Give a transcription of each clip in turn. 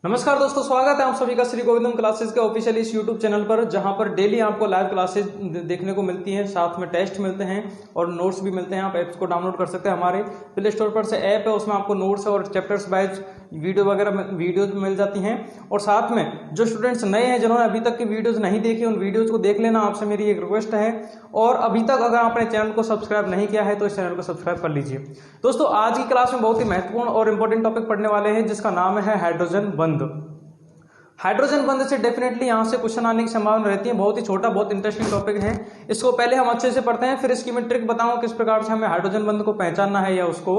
नमस्कार दोस्तों, स्वागत है आप सभी का श्री गोविंदम क्लासेस के ऑफिशियल इस यूट्यूब चैनल पर, जहां पर डेली आपको लाइव क्लासेस देखने को मिलती हैं, साथ में टेस्ट मिलते हैं और नोट्स भी मिलते हैं। आप ऐप्स को डाउनलोड कर सकते हैं। हमारे प्ले स्टोर पर से ऐप है, उसमें आपको नोट्स और चैप्टर्स वाइज वीडियोज मिल जाती हैं। और साथ में जो स्टूडेंट्स नए हैं, जिन्होंने अभी तक की वीडियोज नहीं देखी, उन वीडियोज को देख लेना, आपसे मेरी एक रिक्वेस्ट है। और अभी तक अगर आपने चैनल को सब्सक्राइब नहीं किया है तो इस चैनल को सब्सक्राइब कर लीजिए। दोस्तों, आज की क्लास में बहुत ही महत्वपूर्ण और इंपॉर्टेंट टॉपिक पढ़ने वाले हैं, जिसका नाम है हाइड्रोजन बंध। हाइड्रोजन बंध से डेफिनेटली यहां से क्वेश्चन आने की संभावना रहती है। बहुत ही छोटा, बहुत इंटरेस्टिंग टॉपिक है। इसको पहले हम अच्छे से पढ़ते हैं, फिर इसकी मैं ट्रिक बताऊंगा किस प्रकार से हमें हाइड्रोजन बंध को पहचानना है या उसको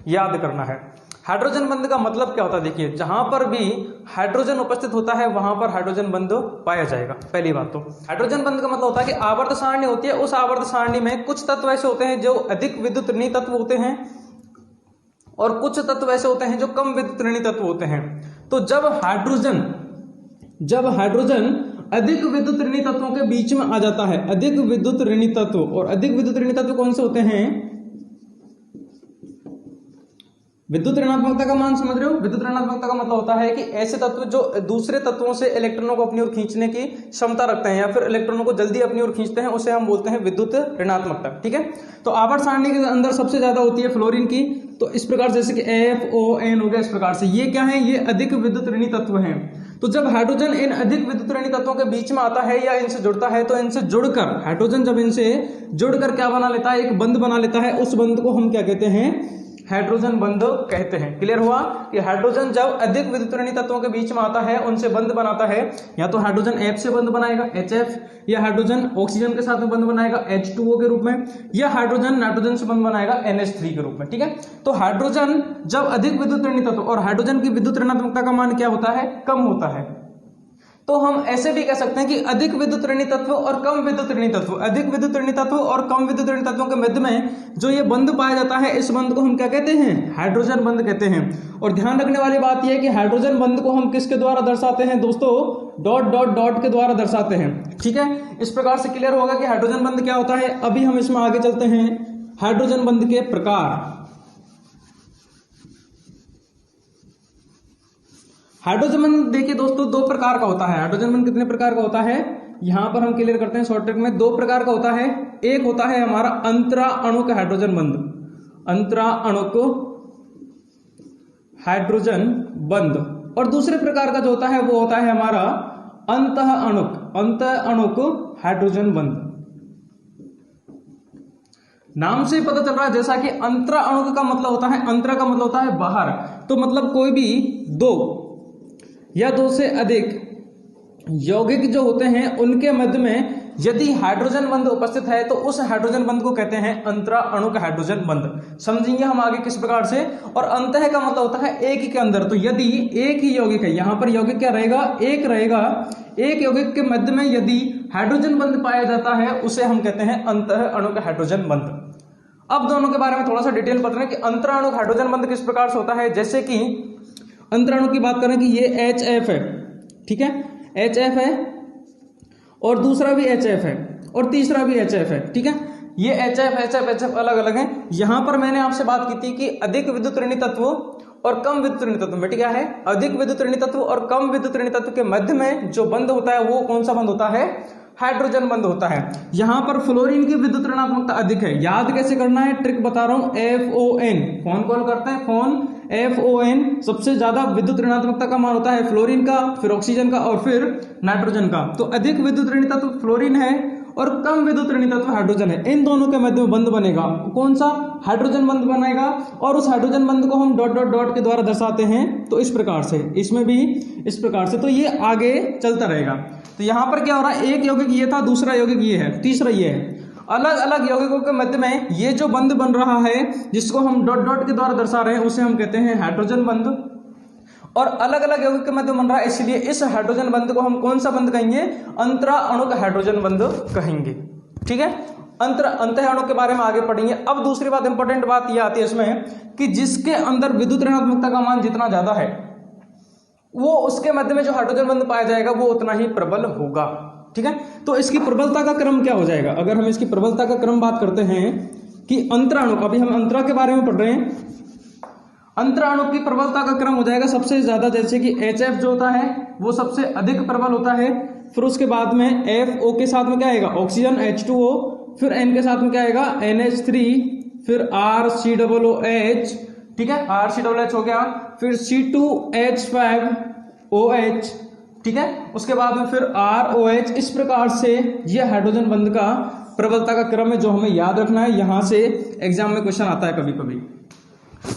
याद करना है। हाइड्रोजन बंध का मतलब क्या होता है? देखिए, जहां पर भी हाइड्रोजन उपस्थित होता है वहां पर हाइड्रोजन बंध पाया जाएगा। पहली बात तो हाइड्रोजन बंध का मतलब होता है कि आवर्त सारणी होती है, उस आवर्त सारणी में कुछ तत्व ऐसे होते हैं जो अधिक विद्युत ऋणी तत्व होते हैं और कुछ तत्व ऐसे होते हैं जो कम विद्युत ऋणी तत्व होते हैं। तो जब हाइड्रोजन अधिक विद्युत ऋणी तत्वों के बीच में आ जाता है, अधिक विद्युत ऋणी तत्व, और अधिक विद्युत ऋणी तत्व कौन से होते हैं? विद्युत ऋणात्मकता का मान समझ रहे हो? विद्युत ऋणात्मकता का मतलब होता है कि ऐसे तत्व जो दूसरे तत्वों से इलेक्ट्रॉनों को अपनी ओर खींचने की क्षमता रखते हैं या फिर इलेक्ट्रॉनों को जल्दी अपनी ओर खींचते हैं, उसे हम बोलते हैं विद्युत ऋणात्मकता। ठीक है, तो आवर्त सारणी के अंदर सबसे ज्यादा होती है फ्लोरीन की। तो इस प्रकार जैसे कि FON हो गया, इस प्रकार से ये क्या है? ये अधिक विद्युत ऋणी तत्व हैं। तो जब हाइड्रोजन इन अधिक विद्युत ऋणी तत्वों के बीच में आता है या इनसे जुड़ता है, तो इनसे जुड़कर हाइड्रोजन जब इनसे जुड़कर क्या बना लेता है? एक बंध बना लेता है। उस बंध को हम क्या कहते हैं? हाइड्रोजन बंध कहते हैं। क्लियर हुआ कि हाइड्रोजन जब अधिक विद्युत ऋणी तत्वों के बीच में आता है, उनसे बंध बनाता है, या तो हाइड्रोजन F से बंध बनाएगा HF, या हाइड्रोजन ऑक्सीजन के साथ में बंध बनाएगा H2O के रूप में, या हाइड्रोजन नाइट्रोजन से बंध बनाएगा NH3 के रूप में। ठीक है, तो हाइड्रोजन जब अधिक विद्युत ऋणी तत्व, और हाइड्रोजन की विद्युत ऋणात्मकता का मान क्या होता है? कम होता है। तो हम ऐसे भी कह सकते हैं कि अधिक विद्युत ऋणी तत्व और कम विद्युत ऋणी तत्व, अधिक विद्युत ऋणी तत्व और कम विद्युत ऋणी तत्वों के मध्य में जो ये बंध पाया जाता है, इस बंध को हम क्या कहते हैं? हाइड्रोजन बंध कहते हैं। और ध्यान रखने वाली बात यह है कि हाइड्रोजन बंध को हम किसके द्वारा दर्शाते हैं दोस्तों? डॉट डॉट डॉट के द्वारा दर्शाते हैं। ठीक है, इस प्रकार से क्लियर होगा कि हाइड्रोजन बंध क्या होता है। अभी हम इसमें आगे चलते हैं। हाइड्रोजन बंध के प्रकार। हाइड्रोजन बंध देखिए दोस्तों, दो प्रकार का होता है। हाइड्रोजन बंध कितने प्रकार का होता है? यहां पर हम क्लियर करते हैं शॉर्ट ट्रिक में। दो प्रकार का होता है। एक होता है हमारा अंतरा अणुक हाइड्रोजन बंध, अंतरा अणुक हाइड्रोजन बंध। और दूसरे प्रकार का जो होता है वो होता है हमारा अंतः अणुक हाइड्रोजन बंध। नाम से पता चल रहा है जैसा कि अंतरा अणुक का मतलब होता है, अंतरा का मतलब होता है बाहर, तो मतलब कोई भी दो या दो से अधिक यौगिक जो होते हैं उनके मध्य में यदि हाइड्रोजन बंध उपस्थित है तो उस हाइड्रोजन बंध को कहते हैं अंतरा अणुक हाइड्रोजन बंध। समझेंगे हम आगे किस प्रकार से। और अंतः का मतलब होता है एक ही के अंदर। तो यदि एक ही यौगिक है, यहां पर यौगिक क्या रहेगा? एक रहेगा। एक यौगिक के मध्य में यदि हाइड्रोजन बंध पाया जाता है उसे हम कहते हैं अंतः अणुक हाइड्रोजन बंध। अब दोनों के बारे में थोड़ा सा डिटेल पता है कि अंतरा अणुक हाइड्रोजन बंध किस प्रकार से होता है। जैसे कि अंतराणु की बात करें कि ये HF है, ठीक है, HF है, और दूसरा भी HF है, और तीसरा भी HF है। ठीक है, ये HF अलग अलग है। यहां पर मैंने आपसे बात की थी कि अधिक विद्युत ऋणी तत्व और कम विद्युत ऋणी तत्व में क्या है? अधिक विद्युत ऋणी तत्व और कम विद्युत ऋणी तत्व के मध्य में जो बंध होता है वो कौन सा बंध होता है? हाइड्रोजन बंध होता है। यहां पर फ्लोरीन की विद्युत ऋणात्मकता अधिक है। याद कैसे करना है? ट्रिक बता रहा हूं। FON, फोन कॉल करते हैं, फोन FON सबसे ज्यादा विद्युत ऋणात्मकता का मान होता है फ्लोरीन का, फिर ऑक्सीजन का, और फिर नाइट्रोजन का। तो अधिक विद्युत ऋणी तत्व फ्लोरीन है और कम विद्युत ऋणी तत्व हाइड्रोजन है। इन दोनों के मध्य में बंध बनेगा। कौन सा? हाइड्रोजन बंध बनेगा। और उस हाइड्रोजन बंध को हम डॉट डॉट डॉट के द्वारा दर्शाते हैं। तो इस प्रकार से, इसमें भी इस प्रकार से, तो ये आगे चलता रहेगा। तो यहां पर क्या हो रहा है? एक यौगिक ये था, दूसरा यौगिक ये है, तीसरा ये है। अलग अलग यौगिकों के मध्य में ये जो बंध बन रहा है, जिसको हम डॉट डॉट के द्वारा दर्शा रहे हैं, उसे हम कहते हैं हाइड्रोजन बंध। और अलग अलग यौगिक के मध्य बन रहा है, इसलिए इस हाइड्रोजन बंध को हम कौन सा बंध कहेंगे? अंतरा अणुक हाइड्रोजन बंध कहेंगे। ठीक है, अंतः अणु के बारे में आगे पढ़ेंगे। अब दूसरी बात, इंपॉर्टेंट बात यह आती है इसमें कि जिसके अंदर विद्युत ऋणात्मकता का मान जितना ज्यादा है, वो उसके मध्य में जो हाइड्रोजन बंध पाया जाएगा वो उतना ही प्रबल होगा। ठीक है, तो इसकी प्रबलता का क्रम क्या हो जाएगा? अगर हम इसकी प्रबलता का क्रम बात करते हैं कि अंतराणु, अभी हम अंतरा के बारे में पढ़ रहे हैं। अंतर अणु की प्रबलता का क्रम हो जाएगा सबसे ज्यादा, जैसे कि HF जो होता है वो सबसे अधिक प्रबल होता है। फिर उसके बाद में FO के साथ में क्या आएगा, ऑक्सीजन H2O, फिर N के साथ में क्या आएगा, NH3, फिर RCOOH, ठीक है, RCOOH हो गया, फिर C2H5OH, ठीक है, उसके बाद में फिर ROH। इस प्रकार से यह हाइड्रोजन बंध का प्रबलता का क्रम है जो हमें याद रखना है। यहां से एग्जाम में क्वेश्चन आता है कभी कभी।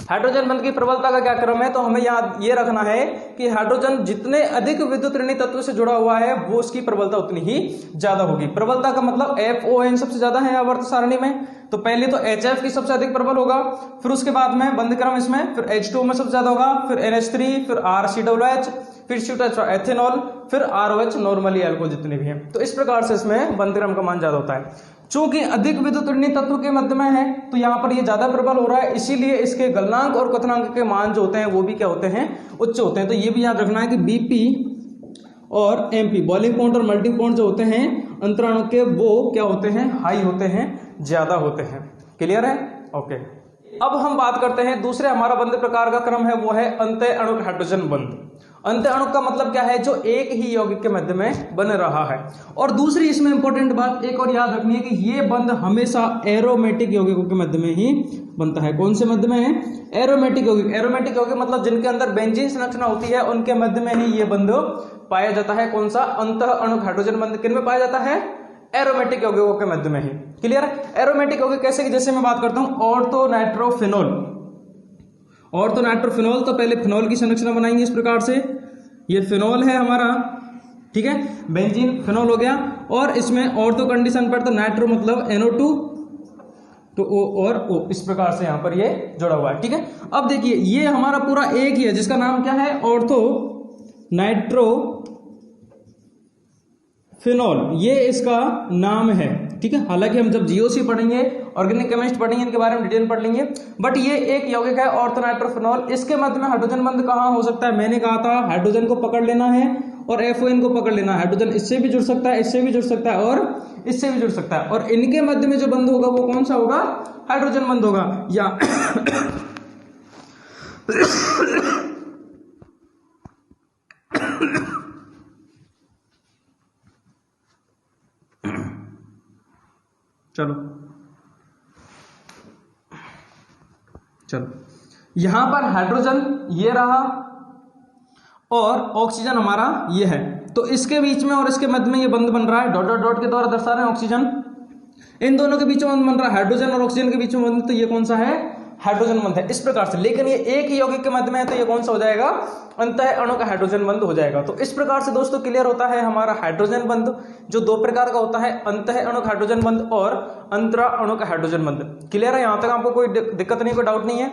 हाइड्रोजन बंध की प्रबलता का क्या क्रम है, तो हमें याद ये रखना है कि हाइड्रोजन जितने अधिक विद्युत ऋणी तत्व से जुड़ा हुआ है वो उसकी प्रबलता उतनी ही ज्यादा होगी। प्रबलता का मतलब FON सबसे ज्यादा है आवर्त सारणी में, तो पहले तो HF की सबसे अधिक प्रबल होगा, फिर उसके बाद में बंध क्रम इसमें, फिर H2O में सबसे ज्यादा होगा, फिर NH3, फिर RCOOH, फिर C2H एथेनॉल, फिर ROH नॉर्मली अल्कोहल जितने भी हैं। तो इस प्रकार से इसमें बंध क्रम का मान ज्यादा होता है। चूंकि अधिक विद्युत ऋणी तत्व के मध्य में है तो यहाँ पर ये ज्यादा प्रबल हो रहा है, इसीलिए इसके गलनांक और क्वथनांक के मान जो होते हैं वो भी क्या होते हैं, उच्च होते हैं। तो ये भी याद रखना है कि BP और MP बॉइलिंग पॉइंट और मेल्टिंग पॉइंट जो होते हैं अंतर अणु के वो क्या होते हैं, हाई होते हैं, ज्यादा होते हैं। क्लियर है, ओके। अब हम बात करते हैं दूसरे हमारा बंध प्रकार का क्रम है वो है अंतः अणुक हाइड्रोजन बंध। अंतः अणुक का मतलब क्या है, जो एक ही यौगिक के मध्य में बन रहा है। और दूसरी इसमें इंपॉर्टेंट बात एक और याद रखनी है कि ये बंध हमेशा एरोमेटिक यौगिकों के मध्य में ही बनता है। कौन से मध्य में है, एरोमेटिक यौगिक। एरोमेटिक यौगिक मतलब जिनके अंदर बेंजीन संरचना होती है उनके मध्य में ही ये बंध पाया जाता है। कौन सा, अंतः अणुक हाइड्रोजन बंध किन में पाया जाता है, एरोमेटिक यौगिकों के मध्य में ही। क्लियर है, एरोमेटिक यौगिक कैसे कि जैसे मैं बात करता हूं ऑर्थो नाइट्रोफिनोल। ऑर्थो नाइट्रोफिनोल, तो पहले फिनोल की संरचना बनाएंगे इस प्रकार से, ये फिनोल है हमारा, ठीक है, बेंजीन फिनोल हो गया। और इसमें ऑर्थो कंडीशन पर तो नाइट्रो मतलब NO2, तो O और O इस प्रकार से यहां पर ये जुड़ा हुआ है। ठीक है, अब देखिए ये हमारा पूरा एक ही है जिसका नाम क्या है, ऑर्थो नाइट्रो फिनोल, ये इसका नाम है। ठीक है, हालांकि हम जब जीओसी पढ़ेंगे, ऑर्गेनिक केमिस्ट पढ़ेंगे, इनके बारे में डिटेल पढ़ लेंगे, बट ये एक यौगिक है ऑर्थो नाइट्रोफिनोल। इसके मध्य में हाइड्रोजन बंध कहां हो सकता है, मैंने कहा था हाइड्रोजन को पकड़ लेना है और FON को पकड़ लेना है। हाइड्रोजन इससे भी जुड़ सकता है, इससे भी जुड़ सकता है और इससे भी जुड़ सकता है, और इनके मध्य में जो बंध होगा वो कौन सा होगा, हाइड्रोजन बंध होगा। या चलो यहां पर हाइड्रोजन ये रहा और ऑक्सीजन हमारा ये है, तो इसके बीच में और इसके मध्य में ये बंध बन रहा है, डॉट डॉट डॉट के द्वारा दर्शा रहे हैं ऑक्सीजन। इन दोनों के बीच में बंध बन रहा है, हाइड्रोजन और ऑक्सीजन के बीच में बंध, तो ये कौन सा है, हाइड्रोजन बंध है। इस प्रकार से, लेकिन ये एक ही यौगिक के मध्य में है तो ये कौन सा हो जाएगा, अंतः अणु का हाइड्रोजन बंध हो जाएगा। तो इस प्रकार से दोस्तों क्लियर होता है हमारा हाइड्रोजन बंध, जो दो प्रकार का होता है, अंतः अणु का हाइड्रोजन बंध और अंतरा अणु का हाइड्रोजन बंध। क्लियर है, यहां तक आपको कोई दिक्कत नहीं, कोई डाउट नहीं है।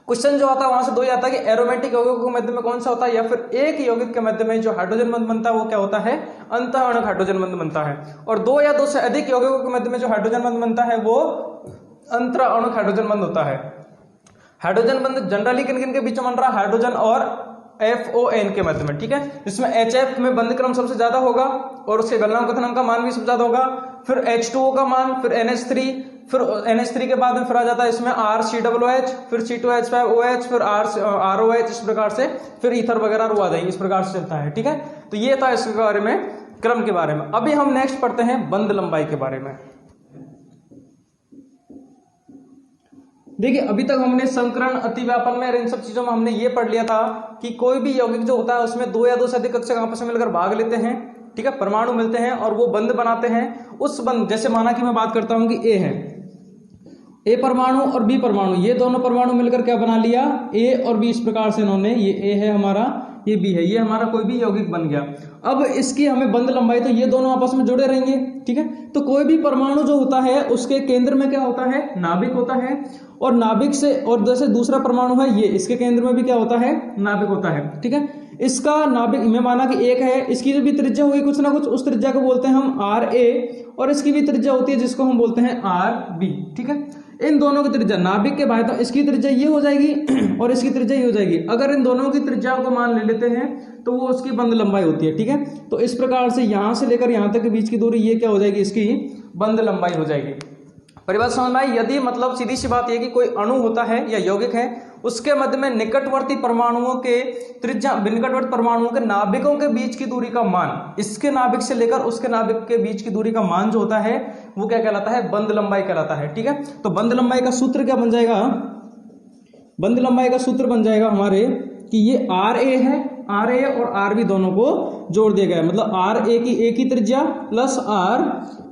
क्वेश्चन जो आता है वहां से दो ही आता है कि एरोमेटिक यौगिकों के मध्य में कौन सा होता है, या फिर एक यौगिक के मध्य में जो हाइड्रोजन बंध बनता है वो क्या होता है, अंतः अणु हाइड्रोजन बंध बनता है। और दो या दो से अधिक यौगिकों के मध्य में जो हाइड्रोजन बंध बनता है वो अंतरा अणु हाइड्रोजन बंध होता है। हाइड्रोजन बंध जनरली किन किन के बीच में बन रहा है, हाइड्रोजन और FON के मध्य में। ठीक है, इसमें HF में बंध क्रम सबसे ज्यादा होगा और उसके गलनांक कथनांक का मान भी सबसे ज्यादा होगा, फिर H2O का मान, फिर NH3, फिर NH3 के बाद में फिर आ जाता है इसमें RCOOH, फिर C2H5OH, फिर ROH, इस प्रकार से फिर ईथर वगैरह आ जाएंगे, इस प्रकार से चलता है। ठीक है, तो ये था इसके बारे में, क्रम के बारे में। अभी हम नेक्स्ट पढ़ते हैं बंध लंबाई के बारे में। देखिए अभी तक हमने संकरण, अतिव्यापन में इन सब चीजों में हमने ये पढ़ लिया था कि कोई भी यौगिक जो होता है उसमें दो या दो से अधिक कक्षक आपस में मिलकर भाग लेते हैं। ठीक है, परमाणु मिलते हैं और वो बंध बनाते हैं। उस बंध, जैसे माना कि मैं बात करता हूं कि A है, A परमाणु और B परमाणु, ये दोनों परमाणु मिलकर क्या बना लिया, A और B। इस प्रकार से इन्होंने, ये A है हमारा, ये B है, ये हमारा कोई भी यौगिक बन गया। अब इसकी हमें बंध लंबाई, तो ये दोनों आपस में जुड़े रहेंगे। ठीक है, तो कोई भी परमाणु जो होता है उसके केंद्र में क्या होता है, नाभिक होता है, और नाभिक से, और जैसे दूसरा परमाणु है ये, इसके केंद्र में भी क्या होता है, नाभिक होता है। ठीक है, इसका नाभिक में माना कि एक है, इसकी जो भी त्रिज्या होगी कुछ ना कुछ, उस त्रिज्या को बोलते हैं हम RA, और इसकी भी त्रिज्या होती है जिसको हम बोलते हैं RB। ठीक है, इन दोनों की त्रिज्या नाभिक के बाहर, तो इसकी त्रिज्या ये हो जाएगी और इसकी त्रिज्या ये हो जाएगी। अगर इन दोनों की त्रिज्या को मान ले लेते हैं तो वो उसकी बंध लंबाई होती है। ठीक है, तो इस प्रकार से यहां से लेकर यहां तक के बीच की दूरी ये क्या हो जाएगी, इसकी बंध लंबाई हो जाएगी। परिभाषा समझ में आई। यदि मतलब सीधी सी बात यह कि कोई अणु होता है या यौगिक है, उसके मध्य में निकटवर्ती परमाणुओं के त्रिज्या, निकटवर्ती परमाणुओं के नाभिकों के बीच की दूरी का मान, इसके नाभिक से लेकर उसके नाभिक के बीच की दूरी का मान जो होता है वो क्या कहलाता है, बंध लंबाई कहलाता है। ठीक है, तो बंध लंबाई का सूत्र क्या बन जाएगा, बंध लंबाई का सूत्र बन जाएगा हमारे कि ये आर ए है, आर ए और आर बी दोनों को जोड़ दिया गया है, मतलब आर ए की ए की त्रिज्या प्लस आर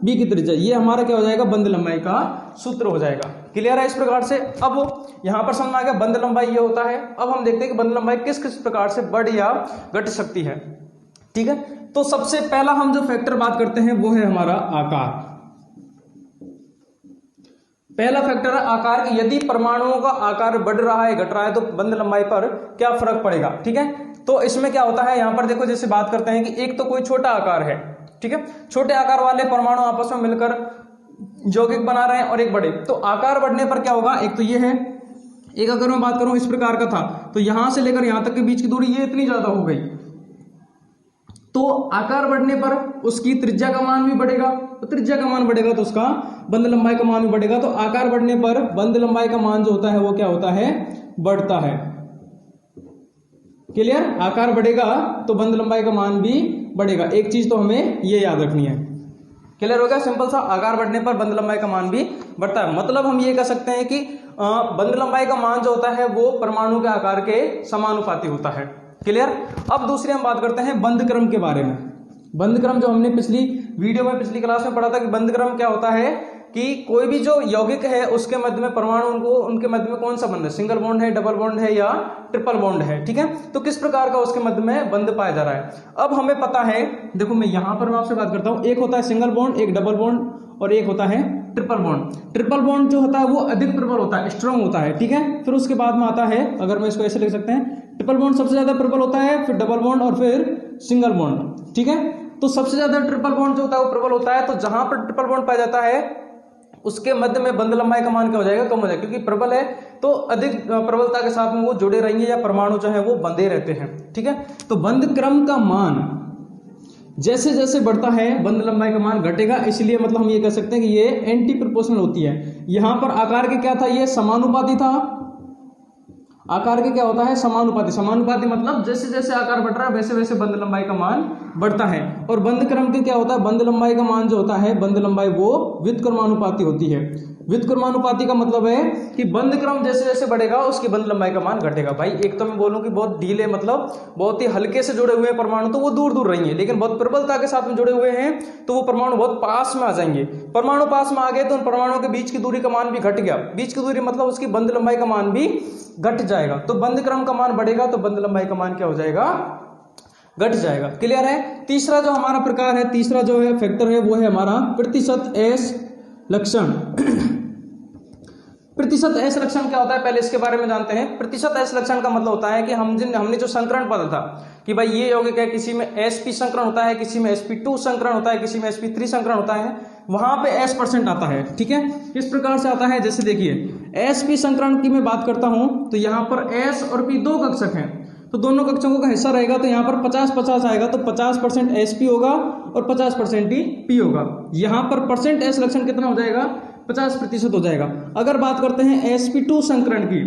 बी की त्रिज्या, ये हमारा क्या हो जाएगा, बंध लंबाई का सूत्र हो जाएगा। क्लियर है इस प्रकार से। अब यहां पर समझ में आ गया बंध लंबाई ये होता है। अब हम देखते हैं कि बंध लंबाई किस किस प्रकार से बढ़ या घट सकती है। ठीक है, तो सबसे पहला हम जो फैक्टर बात करते हैं वो है हमारा आकार। पहला फैक्टर है आकार की, यदि परमाणुओं का आकार बढ़ रहा है घट रहा है तो बंध लंबाई पर क्या फर्क पड़ेगा। ठीक है, तो इसमें क्या होता है, यहां पर देखो जैसे बात करते हैं कि एक तो कोई छोटा आकार है, ठीक है, छोटे आकार वाले परमाणु आपस में मिलकर यौगिक बना रहे हैं और एक बड़े, तो आकार बढ़ने पर क्या होगा, एक तो ये है, एक अगर मैं बात करूं इस प्रकार का था तो यहां से लेकर यहां तक के बीच की दूरी ये इतनी ज्यादा हो गई, तो आकार बढ़ने पर उसकी त्रिज्या का मान भी बढ़ेगा, तो त्रिज्या का मान बढ़ेगा तो उसका बंध लंबाई का मान भी बढ़ेगा। तो आकार बढ़ने पर बंध लंबाई का मान जो होता है वो क्या होता है, बढ़ता है। क्लियर, आकार बढ़ेगा तो बंध लंबाई का मान भी बढ़ेगा, एक चीज तो हमें ये याद रखनी है। क्लियर हो गया, सिंपल सा, आकार बढ़ने पर बंध लंबाई का मान भी बढ़ता है। मतलब हम ये कह सकते हैं कि बंध लंबाई का मान जो होता है वो परमाणु के आकार के समानुपाती होता है। क्लियर। अब दूसरी हम बात करते हैं बंध क्रम के बारे में। बंध क्रम जो हमने पिछली वीडियो में पिछली क्लास में पढ़ा था कि बंध क्रम क्या होता है कि कोई भी जो यौगिक है उसके मध्य में परमाणु उनके मध्य में कौन सा बंध है, सिंगल बॉन्ड है, डबल बॉन्ड है या ट्रिपल बॉन्ड है। ठीक है, तो किस प्रकार का उसके मध्य में बंध पाया जा रहा है। अब हमें पता है, देखो मैं यहां पर मैं आपसे बात करता हूं, एक होता है सिंगल बॉन्ड, एक डबल बॉन्ड और एक होता है ट्रिपल बॉन्ड। ट्रिपल बॉन्ड जो होता है वो अधिक प्रबल होता है, स्ट्रांग होता है। ठीक है, फिर उसके बाद में आता है, अगर मैं इसको ऐसे लिख सकते हैं, ट्रिपल बॉन्ड सबसे ज्यादा प्रबल होता है, फिर डबल बॉन्ड और फिर सिंगल बॉन्ड। ठीक है, तो सबसे ज्यादा ट्रिपल बॉन्ड जो होता है वो प्रबल होता है, तो जहां पर ट्रिपल बॉन्ड पाया जाता है उसके मध्य में बंध लंबाई का मान क्या हो जाएगा, कम हो जाएगा, क्योंकि प्रबल है तो अधिक प्रबलता के साथ में वो जुड़े रहेंगे या परमाणु जो है वो बंधे रहते हैं। ठीक है, तो बंध क्रम का मान जैसे जैसे बढ़ता है बंध लंबाई का मान घटेगा, इसलिए मतलब हम ये कह सकते हैं कि ये एंटी प्रोपोर्शनल होती है। यहां पर आकार के क्या था, ये समानुपाती था, आकार के क्या होता है, समानुपाती। समानुपाती मतलब जैसे जैसे आकार बढ़ रहा है वैसे वैसे बंध लंबाई का मान बढ़ता है। और बंध क्रम के क्या होता है, बंध लंबाई का मान जो होता है, बंध लंबाई वो व्युत्क्रमानुपाती होती है। व्युत्क्रमानुपाती का मतलब है कि बंध क्रम जैसे जैसे बढ़ेगा उसकी बंध लंबाई का मान घटेगा। भाई एक तो मैं बोलूं कि बहुत ढीले मतलब बहुत ही हल्के से जुड़े हुए परमाणु तो वो दूर दूर रहेंगे, लेकिन बहुत प्रबलता के साथ में जुड़े हुए हैं तो वो परमाणु बहुत पास में आ जाएंगे। परमाणु पास में आ गए तो उन परमाणुओं के बीच की दूरी का मान भी घट गया, बीच की दूरी मतलब उसकी बंध लंबाई का मान भी घट जाएगा। तो बंध क्रम का मान बढ़ेगा तो बंध लंबाई का मान क्या हो जाएगा, घट जाएगा। क्लियर है। तीसरा जो हमारा प्रकार है, तीसरा जो है फैक्टर है वो है हमारा प्रतिशत एस लक्षण। प्रतिशत एस लक्षण क्या होता है पहले इसके बारे में जानते हैं। प्रतिशत एस लक्षण का मतलब होता है कि हमने जो संकरण पढ़ा था कि भाई ये यौगिक है, किसी में sp संकरण होता है, किसी में sp2 संकरण होता है, किसी में sp3 संकरण होता है, वहां पे s% आता है। ठीक है, किस प्रकार से आता है, जैसे देखिए sp संकरण की मैं बात करता हूं तो यहां पर s और p दो कक्षक हैं, तो दोनों कक्षकों का हिस्सा रहेगा तो यहाँ पर 50-50 आएगा, तो 50% sp होगा और 50% ही p होगा। यहाँ पर परसेंट एस लक्षण कितना हो जाएगा, 50% हो जाएगा। अगर बात करते हैं sp2 संकरण की,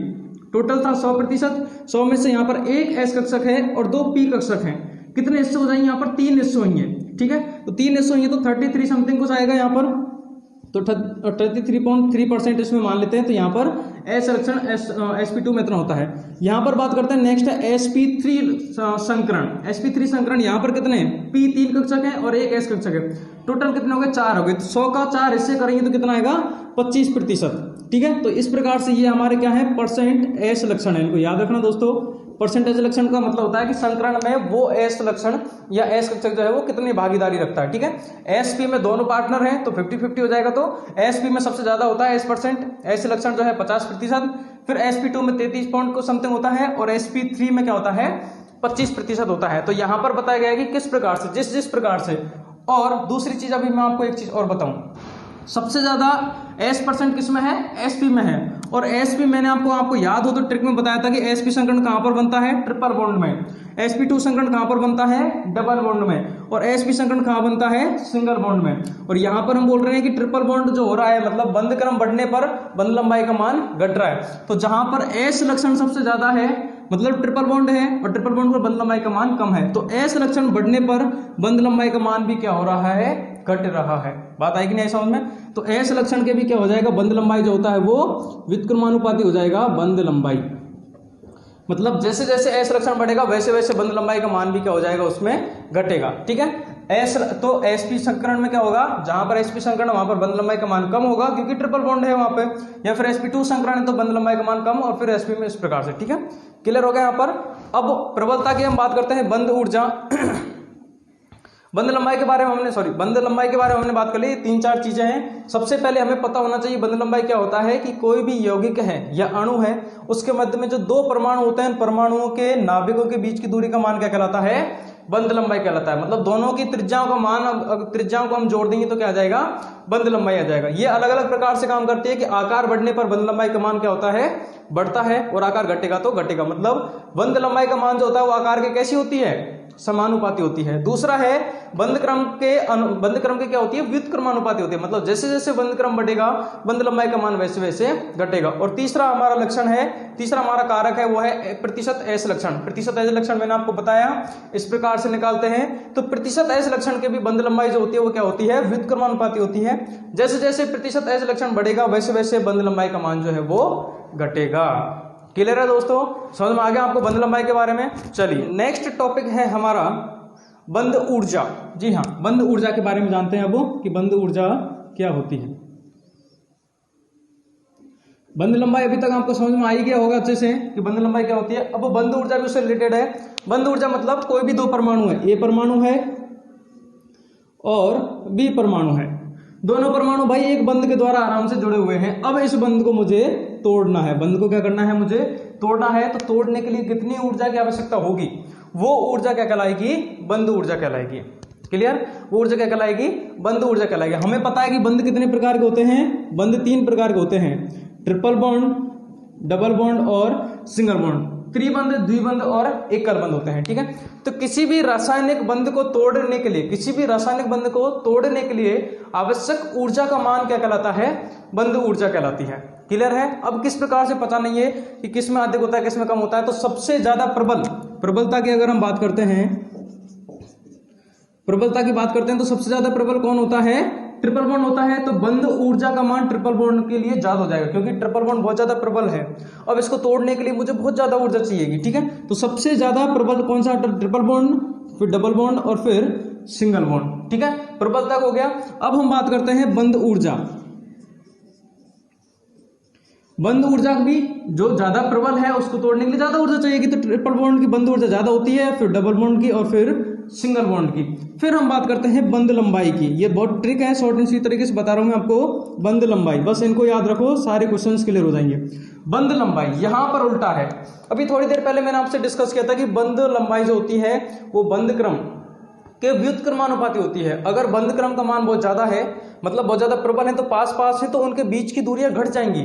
टोटल था 100%, 100 में से यहाँ पर एक s कक्षक है और दो p कक्षक हैं, कितने हिस्से हो जाएंगे, यहाँ पर 3 हिस्से होंगे। ठीक है, तो 3 हिस्से होंगे तो 33 समथिंग कुछ आएगा यहाँ पर, तो 33.3% इसमें मान लेते हैं। तो यहाँ पर एस लक्षण sp2 में इतना होता है। यहाँ पर बात करते हैं, नेक्स्ट है sp3 संकरण। sp3 संकरण यहाँ पर कितने, p 3 कक्षक है और एक s कक्षक है, टोटल कितने हो गए, 4 हो गए। तो 100 का 4 हिस्से करेंगे तो कितना आएगा, 25%। ठीक है, तो इस प्रकार से ये हमारे क्या है, परसेंट एस लक्षण है, इनको याद रखना दोस्तों। परसेंटेज लक्षण का मतलब होता है कि संकरण में वो एस लक्षण या एस कक्षक जो है वो कितनी भागीदारी रखता है। ठीक है, एसपी में दोनों पार्टनर हैं तो 50-50 हो जाएगा, तो एसपी में सबसे ज्यादा होता है s%, एस लक्षण जो है 50%, फिर sp2 में 33 पॉइंट को समथिंग होता है और sp3 में क्या होता है, 25% होता है। तो यहां पर बताया गया है कि किस प्रकार से, जिस जिस प्रकार से। और दूसरी चीज अभी मैं आपको एक चीज और बताऊं, सबसे ज्यादा s% किस में है, sp में है। और sp मैंने आपको याद हो तो ट्रिक में बताया था कि sp संकरण कहां पर बनता है, ट्रिपल बॉन्ड में। sp2 संकरण कहां पर बनता है, डबल बॉन्ड में, और sp संकरण कहां बनता है, सिंगल बॉन्ड में। और यहां पर हम बोल रहे हैं कि ट्रिपल बॉन्ड जो हो रहा है, मतलब बंध क्रम बढ़ने पर बंध लंबाई का मान घट रहा है। तो जहां पर s लक्षण सबसे ज्यादा है, मतलब ट्रिपल बॉन्ड है, और ट्रिपल बॉन्ड पर बंध लंबाई का मान कम है, तो s लक्षण बढ़ने पर बंध लंबाई का मान भी क्या हो रहा है, घट रहा है। बात आई कि नहीं समझ में? तो s लक्षण के भी क्या हो जाएगा, बंध लंबाई जो होता है वो व्युत्क्रमानुपाती हो जाएगा बंध लंबाई। मतलब जैसे जैसे s लक्षण बढ़ेगा वैसे वैसे बंध लंबाई का मान भी क्या हो जाएगा, उसमें घटेगा। ठीक है, तो sp संकरण में क्या होगा, जहां पर sp संकरण वहां पर बंध लंबाई का मान कम होगा क्योंकि ट्रिपल बॉन्ड है वहां पे, या फिर sp2 संकरण है तो बंध लंबाई का मान कम, और फिर sp में इस प्रकार से। ठीक है, क्लियर हो गया यहाँ पर। अब प्रबलता की हम बात करते हैं, बंध ऊर्जा बंध लंबाई के बारे में हमने बंध लंबाई के बारे में हमने बात कर ली। 3-4 चीजें हैं। सबसे पहले हमें पता होना चाहिए बंध लंबाई क्या होता है, कि कोई भी यौगिक है या अणु है, उसके मध्य में जो 2 परमाणु होते हैं, परमाणुओं के नाभिकों के बीच की दूरी का मान क्या कहलाता है, बंध लंबाई कहलाता है। मतलब दोनों की त्रिज्याओं का मान, त्रिज्याओं को हम जोड़ देंगे तो क्या आ जाएगा, बंध लंबाई आ जाएगा। ये अलग अलग प्रकार से काम करती है कि आकार बढ़ने पर बंध लंबाई का मान क्या होता है, बढ़ता है, और आकार घटेगा तो घटेगा। मतलब बंध लंबाई का मान जो होता है वो आकार के कैसी होती है, समानुपाती होती है। दूसरा है बंध क्रम के क्या होती है, व्युत्क्रमानुपाती होती है। मतलब जैसे जैसे बंध क्रम बढ़ेगा बंध लंबाई का मान वैसे वैसे घटेगा। और तीसरा हमारा लक्षण है, तीसरा हमारा कारक है वो है प्रतिशत एस लक्षण। प्रतिशत एस लक्षण मैंने आपको बताया इस प्रकार से निकालते हैं। तो प्रतिशत एस लक्षण के भी बंध लंबाई जो होती है वो क्या होती है, व्युत्क्रमानुपाती होती है। जैसे जैसे प्रतिशत एस लक्षण बढ़ेगा वैसे वैसे बंध लंबाई का मान जो है वो घटेगा। क्लियर है दोस्तों, समझ में आ गया आपको बंध लंबाई के बारे में। चलिए नेक्स्ट टॉपिक है हमारा बंध ऊर्जा। जी हाँ, बंध ऊर्जा के बारे में जानते हैं अब कि बंध ऊर्जा क्या होती है। बंध लंबाई अभी तक आपको समझ में आ ही गया होगा अच्छे से कि बंध लंबाई क्या होती है। अब बंध ऊर्जा भी उससे रिलेटेड है। बंध ऊर्जा मतलब कोई भी 2 परमाणु है, ए परमाणु है और बी परमाणु है। दोनों परमाणु भाई एक बंध के द्वारा आराम से जुड़े हुए हैं। अब इस बंध को मुझे तोड़ना है, बंध को क्या करना है, मुझे तोड़ना है। तो तोड़ने के लिए कितनी ऊर्जा की आवश्यकता होगी, वो ऊर्जा क्या कहलाएगी, बंध ऊर्जा कहलाएगी। क्लियर, वो ऊर्जा क्या कहलाएगी, बंध ऊर्जा कहलाएगी। हमें पता है कि बंध कितने प्रकार के होते हैं, बंध 3 प्रकार के होते हैं, ट्रिपल बॉन्ड, डबल बॉन्ड और सिंगल बॉन्ड। त्रिबंध, द्विबंध और एकल बंध होते हैं। ठीक है, तो किसी भी रासायनिक बंध को तोड़ने के लिए, किसी भी रासायनिक बंध को तोड़ने के लिए आवश्यक ऊर्जा का मान क्या कहलाता है, बंध ऊर्जा कहलाती है। क्लियर है। अब किस प्रकार से पता नहीं है कि किस में अधिक होता है किस में कम होता है। तो सबसे ज्यादा प्रबलता की अगर हम बात करते हैं, प्रबलता की बात करते हैं तो सबसे ज्यादा प्रबल कौन होता है, ट्रिपल बॉन्ड होता है। तो बंध ऊर्जा का मान ट्रिपल बॉन्ड के लिए ज्यादा हो जाएगा क्योंकि ट्रिपल बॉन्ड बहुत ज्यादा प्रबल है। अब इसको तोड़ने के लिए मुझे बहुत ज्यादा ऊर्जा चाहिएगी। ठीक है, तो सबसे ज्यादा प्रबल कौन सा, ट्रिपल बॉन्ड, फिर डबल बॉन्ड और फिर सिंगल बॉन्ड। ठीक है, प्रबलता हो गया। अब हम बात करते हैं बंध ऊर्जा। बंध ऊर्जा भी जो ज्यादा प्रबल है उसको तोड़ने के लिए ज्यादा ऊर्जा चाहिए, तो ट्रिपल बॉन्ड की बंध ऊर्जा ज्यादा होती है, फिर डबल बॉन्ड की और फिर सिंगल बॉन्ड की। फिर हम बात करते हैं बंध लंबाई की। ये बहुत ट्रिक है, शॉर्ट एंड स्वीट तरीके से बता रहा हूं मैं आपको। बंध लंबाई, बस इनको याद रखो, सारे क्वेश्चंस क्लियर हो जाएंगे। बंध लंबाई यहां पर उल्टा है। अभी थोड़ी देर पहले मैंने आपसे डिस्कस किया था कि बंध लंबाई जो होती है वो बंध क्रम के व्युत्क्रमानुपाती होती है। अगर बंध क्रम का मान बहुत ज्यादा है, मतलब बहुत ज्यादा प्रबल है, तो पास पास है तो उनके बीच की दूरियां घट जाएंगी।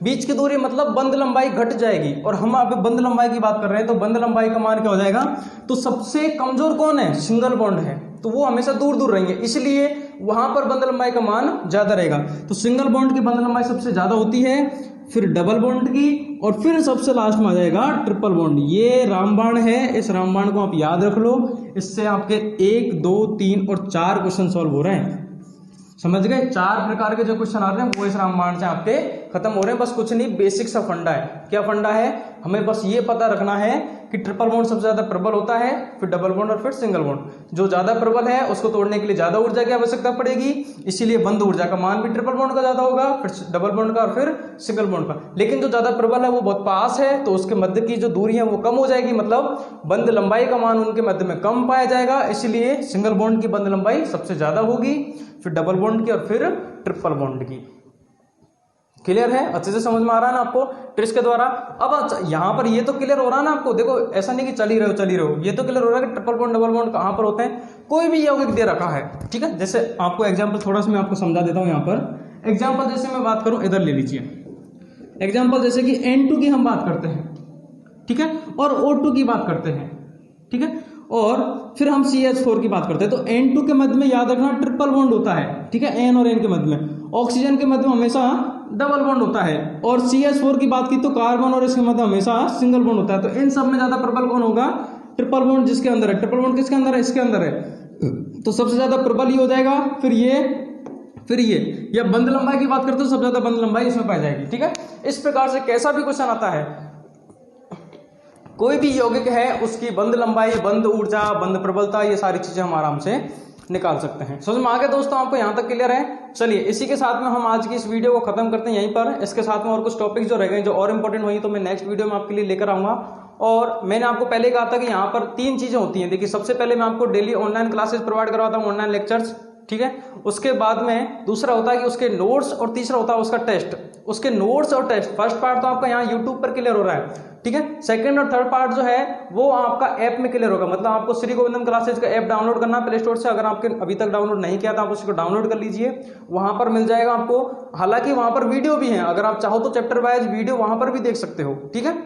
बीच की दूरी मतलब बंध लंबाई घट जाएगी। और हम आप बंध लंबाई की बात कर रहे हैं तो बंध लंबाई का मान क्या हो जाएगा, तो सबसे कमजोर कौन है, सिंगल बॉन्ड है, तो वो हमेशा दूर दूर रहेंगे, इसलिए वहां पर बंध लंबाई का मान ज्यादा रहेगा। तो सिंगल बॉन्ड की बंध लंबाई सबसे ज्यादा होती है, फिर डबल बॉन्ड की, और फिर सबसे लास्ट में आ जाएगा ट्रिपल बॉन्ड। ये रामबाण है, इस रामबाण को आप याद रख लो, इससे आपके 1, 2, 3 और 4 क्वेश्चन सॉल्व हो रहे हैं। समझ गए, 4 प्रकार के जो क्वेश्चन आ रहे हैं वो इस रामबाण से आपके खत्म हो रहे हैं। बस कुछ नहीं, बेसिक सा फंडा है। क्या फंडा है, हमें बस ये पता रखना है कि ट्रिपल बॉन्ड सबसे ज्यादा प्रबल होता है, फिर डबल बॉन्ड और फिर सिंगल बॉन्ड। जो ज्यादा प्रबल है उसको तोड़ने के लिए ज्यादा ऊर्जा की आवश्यकता पड़ेगी, इसीलिए बंध ऊर्जा का मान भी ट्रिपल बॉन्ड का ज्यादा होगा, फिर डबल बॉन्ड का और फिर सिंगल बॉन्ड का। लेकिन जो ज्यादा प्रबल है वो बहुत पास है तो उसके मध्य की जो दूरी है वो कम हो जाएगी, मतलब बंध लंबाई का मान उनके मध्य में कम पाया जाएगा, इसलिए सिंगल बॉन्ड की बंध लंबाई सबसे ज्यादा होगी, फिर डबल बॉन्ड की और फिर ट्रिपल बॉन्ड की। क्लियर है, अच्छे से समझ में आ रहा है ना आपको ट्रिक्स के द्वारा। अब अच्छा, यहां पर ये तो क्लियर हो रहा है ना आपको, देखो ऐसा नहीं कि चल ही रहे हो, ये तो क्लियर हो रहा है कि ट्रिपल बॉन्ड डबल बॉन्ड कहां पर होते हैं। कोई भी यौगिक दे रखा है, ठीक है, जैसे आपको एग्जांपल थोड़ा सा मैं आपको समझा देता हूं। यहां पर एग्जांपल जैसे मैं बात करूं, इधर ले लीजिए एग्जांपल, जैसे कि N2 की हम बात करते हैं, ठीक है, और O2 की बात करते हैं। ठीक है। और फिर हम CH4 की बात करते हैं, तो N2 के मध्य में याद रखना ट्रिपल बॉन्ड होता है, ठीक है, N और N के मध्य में। ऑक्सीजन के मध्य में हमेशा डबल बॉन्ड होता है, और CH4 की बात की तो कार्बन और इसके मध्य हमेशा सिंगल बॉन्ड होता है। तो इन सब में ज्यादा प्रबल कौन होगा? ट्रिपल बॉन्ड जिसके अंदर है। ट्रिपल बॉन्ड किसके अंदर है? इसके अंदर है, तो सबसे ज्यादा प्रबल ही हो जाएगा। फिर ये या बंध लंबाई की बात करते हो, सबसे ज्यादा बंध लंबाई इसमें पाई जाएगी, ठीक है। इस प्रकार से कैसा भी क्वेश्चन आता है, कोई भी यौगिक है उसकी बंध लंबाई, बंध ऊर्जा, बंध प्रबलता, ये सारी चीजें हम आराम से निकाल सकते हैं। समझ में आ गया दोस्तों? आपको यहां तक क्लियर है? चलिए इसी के साथ में हम आज की इस वीडियो को खत्म करते हैं यहीं पर। इसके साथ में और कुछ टॉपिक जो रह गए, जो और इंपॉर्टेंट हुई, तो मैं नेक्स्ट वीडियो में आपके लिए लेकर आऊंगा। और मैंने आपको पहले कहा था कि यहाँ पर 3 चीजें होती हैं। देखिए, सबसे पहले मैं आपको डेली ऑनलाइन क्लासेस प्रोवाइड करवाता हूँ, ऑनलाइन लेक्चर्स, ठीक है। उसके बाद में दूसरा होता है कि उसके नोट्स, और तीसरा होता है उसका टेस्ट। उसके नोट्स और टेस्ट, फर्स्ट पार्ट तो आपका यहाँ यूट्यूब पर क्लियर हो रहा है, ठीक है। सेकंड और थर्ड पार्ट जो है वो आपका ऐप में क्लियर होगा। मतलब आपको श्री गोविंदम क्लासेज का ऐप डाउनलोड करना प्ले स्टोर से। अगर आपके अभी तक डाउनलोड नहीं किया तो आप उसको डाउनलोड कर लीजिए, वहां पर मिल जाएगा आपको। हालांकि वहां पर वीडियो भी है, अगर आप चाहो तो चैप्टर वाइज वीडियो वहां पर भी देख सकते हो, ठीक है।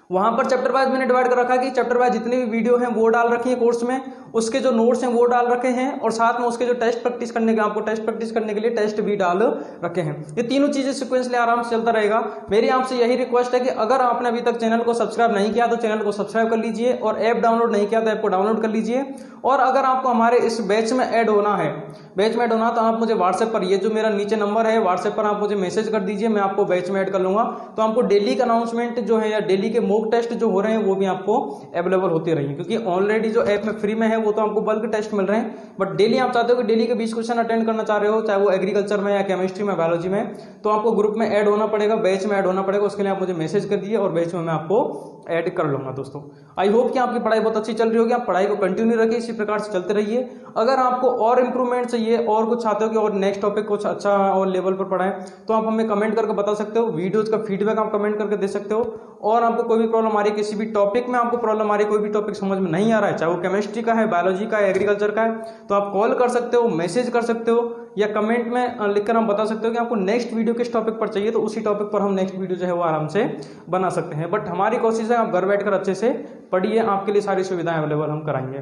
वहां पर चैप्टर वाइज मैंने डिवाइड कर रखा है कि चैप्टर वाइज जितनी भी वीडियो हैं वो डाल रखी है कोर्स में, उसके जो नोट्स हैं वो डाल रखे हैं, और साथ में उसके जो टेस्ट प्रैक्टिस करने के, आपको टेस्ट प्रैक्टिस करने के लिए टेस्ट भी डाल रखे हैं। ये तीनों चीजें सीक्वेंसली आराम से चलता रहेगा। मेरी आपसे यही रिक्वेस्ट है कि अगर आपने अभी तक चैनल को सब्सक्राइब नहीं किया तो चैनल को सब्सक्राइब कर लीजिए, और ऐप डाउनलोड नहीं किया तो ऐप को डाउनलोड कर लीजिए। और अगर आपको हमारे इस बैच में ऐड होना है, तो आप मुझे व्हाट्सएप पर, ये जो मेरा नीचे नंबर है, व्हाट्सएप पर आप मुझे मैसेज कर दीजिए, मैं आपको बैच में ऐड कर लूंगा। तो आपको डेली का अनाउंसमेंट जो है, या डेली के मॉक टेस्ट जो हो रहे हैं वो भी आपको अवेलेबल होते रहेंगे, क्योंकि ऑलरेडी जो ऐप में फ्री में है वो तो आपको बल्क टेस्ट मिल रहे हैं, बट डेली आप चाहते हो कि डेली के 20 क्वेश्चन अटेंड करना चाह रहे हो, चाहे वो एग्रीकल्चर में या केमिस्ट्री में, बायोलॉजी में, तो आपको ग्रुप में ऐड होना पड़ेगा, बैच में ऐड होना पड़ेगा। उसके लिए आप मुझे मैसेज कर दीजिए और बैच में मैं आपको ऐड कर लूंगा। दोस्तों, आई होप कि आपकी पढ़ाई बहुत अच्छी चल रही होगी, आप पढ़ाई को कंटिन्यू रखिए, इसी प्रकार से चलते रहिए। अगर आपको और इंप्रूवमेंट चाहिए, और कुछ चाहते हो कि और नेक्स्ट टॉपिक कुछ अच्छा और लेवल पर पढ़ाएं, तो आप हमें कमेंट करके बता सकते हो। वीडियोज का फीडबैक आप कमेंट करके दे सकते हो। और आपको कोई भी प्रॉब्लम आ रही है, किसी भी टॉपिक में आपको प्रॉब्लम आ रही है, कोई भी टॉपिक समझ में नहीं आ रहा है, चाहे वो केमिस्ट्री का है, बायोलॉजी का है, एग्रीकल्चर का है, तो आप कॉल कर सकते हो, मैसेज कर सकते हो, या कमेंट में लिखकर हम बता सकते हो कि आपको नेक्स्ट वीडियो किस टॉपिक पर चाहिए, तो उसी टॉपिक पर हम नेक्स्ट वीडियो जो है वो आराम से बना सकते हैं। बट हमारी कोशिश है आप घर बैठकर अच्छे से पढ़िए, आपके लिए सारी सुविधाएं अवेलेबल हम कराएंगे,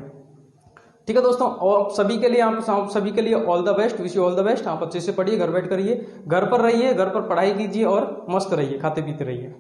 ठीक है दोस्तों। और सभी के लिए all the best, wish you all the best. आप अच्छे से पढ़िए, घर बैठ करिए, घर पर रहिए, घर पर पढ़ाई कीजिए, और मस्त रहिए, खाते पीते रहिए।